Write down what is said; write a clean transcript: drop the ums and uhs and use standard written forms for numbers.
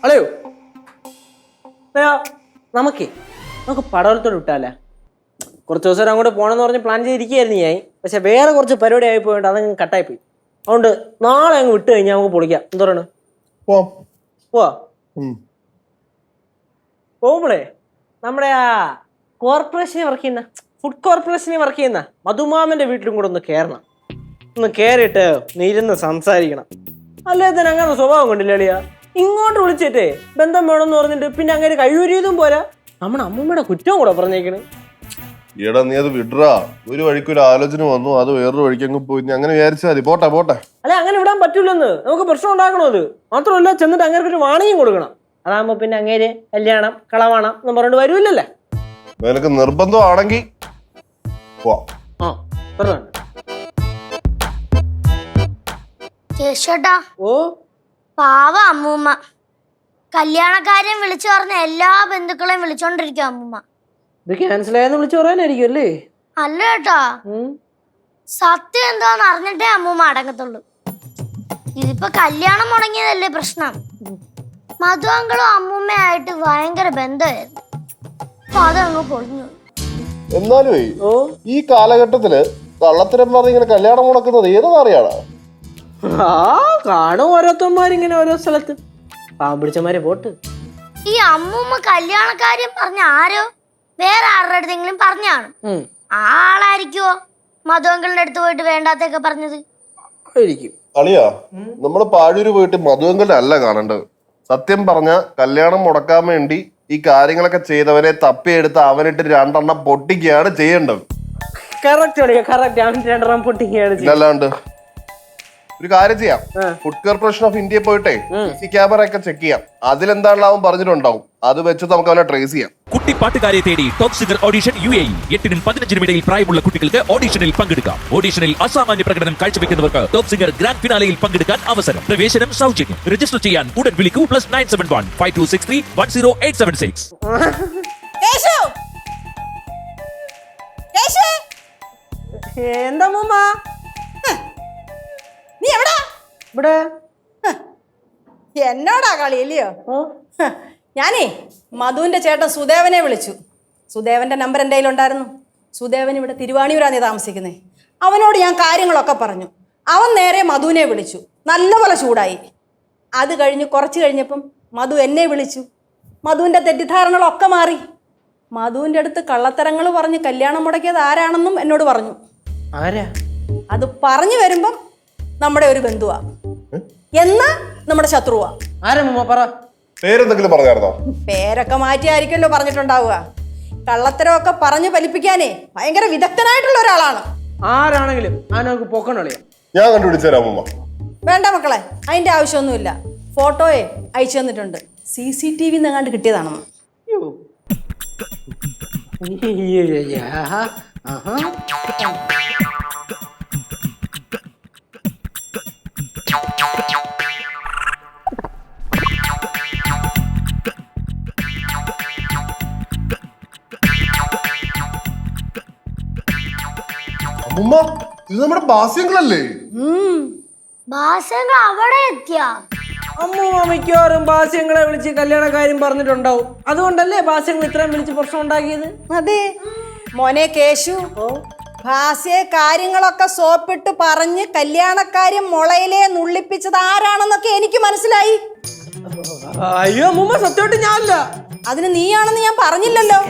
അളയോ നമുക്ക് പടവലത്തോട് വിട്ടാലേ? കുറച്ച് ദിവസം അങ്ങോട്ട് പോകണമെന്ന് പറഞ്ഞ് പ്ലാൻ ചെയ്തിരിക്കുകയായിരുന്നു ഞാൻ. പക്ഷെ വേറെ കുറച്ച് പരിപാടി ആയി പോയിട്ട് അതങ്ങ് കട്ടായിപ്പോയി. അതുകൊണ്ട് നാളെ അങ്ങ് വിട്ട് കഴിഞ്ഞാൽ നമുക്ക് പൊളിക്കാം. എന്താ പറയണ? പോവാ. പോകുമ്പോളേ നമ്മുടെ ആ കോർപ്പറേഷനിൽ വർക്ക് ചെയ്യുന്ന ഫുഡ് കോർപ്പറേഷനിൽ വർക്ക് ചെയ്യുന്ന മധുമാമന്റെ വീട്ടിലും കൂടെ ഒന്ന് കയറണം. ഒന്ന് കയറിയിട്ട് ഇരുന്ന് സംസാരിക്കണം. അല്ലേ തന്നെ അങ്ങനെ സ്വഭാവം കണ്ടില്ല അളിയാ. ഇങ്ങോട്ട് വിളിച്ചിട്ടേ ബന്ധം വേണമെന്ന് പറഞ്ഞിട്ട് പിന്നെ അങ്ങനെ കഴിയൂരിയതും പോരാ, നമ്മുടെ അമ്മൂമ്മയുടെ കുറ്റവും കൂടെ പറഞ്ഞേക്കണ്. ഈടാ നീ അത് വിടറാ. ഒരു വഴിക്ക് ഒരു ആലോചന വന്നു, അത് വേറൊരു വഴിക്ക് അങ്ങ് പോയി. നീ അങ്ങനെ വിചാരിച്ചാൽ മതി. പോട്ടെ. അല്ലെ അങ്ങനെ വിടാൻ പറ്റൂലെന്ന്. നമുക്ക് പ്രശ്നം ഉണ്ടാക്കണോ? അത് മാത്രമല്ല ചെന്നിട്ട് അങ്ങനെ ഒരു വാണിയും കൊടുക്കണം. അതാകുമ്പോ പിന്നെ അങ്ങേര് കല്യാണം കളവാണം എന്ന് പറഞ്ഞിട്ട് വരൂല്ലല്ലേ. നിനക്ക് നിർബന്ധമാണെങ്കിൽ ഓ പാവ അമ്മൂമ്മ. കല്യാണക്കാരെയും വിളിച്ചു പറഞ്ഞ എല്ലാ ബന്ധുക്കളെയും വിളിച്ചോണ്ടിരിക്കും അമ്മൂമ്മ. ഇത് ക്യാൻസൽ ആയെന്ന് വിളിച്ചു പറയാനായിരിക്കും അല്ലേ? അല്ല കേട്ടാ, സത്യം എന്താന്ന് അറിഞ്ഞിട്ടേ അമ്മൂമ്മ അടങ്ങത്തുള്ളൂ. ഇതിപ്പോ കല്യാണം മുടങ്ങിയതല്ലേ പ്രശ്നം. മധുവങ്കളും അമ്മൂമ്മയായിട്ട് ഭയങ്കര ബന്ധമായിരുന്നു. അപ്പൊ അതങ്ങ് പൊളിഞ്ഞു. എന്നാലും ഈ കാലഘട്ടത്തില് കള്ളത്തരം പറഞ്ഞ് ഇങ്ങനെ കല്യാണം മുടക്കുന്നത് ഏതൊന്നറിയാടാ? കാണും ഓരോരുത്തന്മാരിങ്ങനെ ഓരോ സ്ഥലത്ത് പാമ്പിടിച്ചമാരെ പോട്ട്. ഈ അമ്മൂമ്മ കല്യാണക്കാര്യം പറഞ്ഞ ആരോ വേറെ ആരുടെ അടുത്തെങ്കിലും പറഞ്ഞാണ്. ആ ആളായിരിക്കുവോ മധുവങ്കളുടെ അടുത്ത് പോയിട്ട് വേണ്ടാത്തൊക്കെ പറഞ്ഞത്? അളിയാ, നമ്മള് പാഴൂര് പോയിട്ട് മധുവങ്കലിനെ അല്ല കാണേണ്ടത്. സത്യം പറഞ്ഞ കല്യാണം മുടക്കാൻ വേണ്ടി ഈ കാര്യങ്ങളൊക്കെ ചെയ്തവരെ തപ്പിയെടുത്ത് അവനിട്ട് 2 എണ്ണം പൊട്ടിക്കുകയാണ് ചെയ്യേണ്ടത്. അല്ലാണ്ട് ഒരു കാര്യം ചെയ്യാം, ഫുഡ് കോർപ്പറേഷൻ ഓഫ് ഇന്ത്യ പോയിട്ടേ CC ക്യാമറ ഒക്കെ ചെക്ക് ചെയ്യാം. അതിലെന്താണല്ലോ അവൻ പറഞ്ഞിട്ടുണ്ടാവും. അത് വെച്ച് നമുക്ക് അവനെ ട്രേസ് ചെയ്യാം. കുട്ടിപ്പാട്ടുകാരെ തേടി ടോപ്പ് സിംഗർ ഓഡിഷൻ UAE. 8-നും 15-നും ഇടയിൽ പ്രായമുള്ള കുട്ടികൾക്ക് ഓഡിഷനിൽ പങ്കെടുക്കാം. ഓഡിഷനിൽ അസാമാന്യ പ്രകടനം കാഴ്ചവെക്കുന്നവർക്ക് ടോപ്പ് സിംഗർ ഗ്രാൻഡ് ഫിനാലയിൽ പങ്കെടുക്കാൻ അവസരം. പ്രവേശനം സൗജന്യം. രജിസ്റ്റർ ചെയ്യാൻ ഉടൻ വിളിക്കൂ. +971 5263 10876. എന്താ മൂമ്മ? നീ എവിടാ? ഇവിടെ എന്നോടാ കളി അല്ലയോ? ഞാനേ മധുവിന്റെ ചേട്ടൻ സുദേവനെ വിളിച്ചു. സുദേവന്റെ നമ്പർ എൻ്റെ കയ്യിലുണ്ടായിരുന്നു. സുദേവൻ ഇവിടെ തിരുവാണിയൂരാണ് താമസിക്കുന്നത്. അവനോട് ഞാൻ കാര്യങ്ങളൊക്കെ പറഞ്ഞു. അവൻ നേരെ മധുവിനെ വിളിച്ചു. നല്ലപോലെ ചൂടായി. അത് കഴിഞ്ഞ് കുറച്ച് കഴിഞ്ഞപ്പം മധു എന്നെ വിളിച്ചു. മധുവിൻ്റെ തെറ്റിദ്ധാരണകളൊക്കെ മാറി. മധുവിൻ്റെ അടുത്ത് കള്ളത്തരങ്ങൾ പറഞ്ഞ് കല്യാണം മുടക്കിയത് ആരാണെന്നും എന്നോട് പറഞ്ഞു. ആരാ? അത് പറഞ്ഞു വരുമ്പം നമ്മുടെ ഒരു ബന്ധുവാ, എന്നാ നമ്മുടെ ശത്രുവാ. ആരാ മൂമ്മ പറ? പേരെന്തെങ്കിലും പറഞ്ഞായിരുന്നോ? പേരൊക്കെ മാറ്റിയായിരിക്കുമല്ലോ പറഞ്ഞിട്ടുണ്ടാവുക. കള്ളത്തരമൊക്കെ പറഞ്ഞു ഫലിപ്പിക്കാനേ ഭയങ്കര വിദഗ്ധനായിട്ടുള്ള ഒരാളാണ്. ആരാണെങ്കിലും നമുക്ക് പൊക്കണളിയാ. ഞാൻ കണ്ടുപിടിച്ചു തരാം അമ്മൂമ്മ. വേണ്ട മക്കളെ, അതിന്റെ ആവശ്യമൊന്നുമില്ല. ഫോട്ടോയെ അയച്ചു തന്നിട്ടുണ്ട്. CCTV എങ്ങാണ്ട് കിട്ടിയതാണെന്ന്. അമ്മൂമ്മ, ഇത് നമ്മുടെ ബാസ്യങ്ങളല്ലേ? ഭാഷകൾ അവിടെ എത്തിയാ? അമ്മൂമ്മ മിക്കവാറും ഭാസ്യങ്ങളെ വിളിച്ച് കല്യാണക്കാര്യം പറഞ്ഞിട്ടുണ്ടാവും. അതുകൊണ്ടല്ലേ ഭാസ്യങ്ങൾ ഇത്രയും വിളിച്ച് പ്രശ്നം ഉണ്ടാക്കിയത്. അതെ മോനെ കേശു, ഭാസ്യെ കാര്യങ്ങളൊക്കെ സോപ്പിട്ട് പറഞ്ഞ് കല്യാണക്കാര്യം മുളയിലെ നുള്ളിപ്പിച്ചത് ആരാണെന്നൊക്കെ എനിക്ക് മനസ്സിലായി. അയ്യോ അമ്മൂമ്മ, സത്യമായിട്ട് ഞാനല്ല. അതിന് നീയാണെന്ന് ഞാൻ പറഞ്ഞില്ലല്ലോ.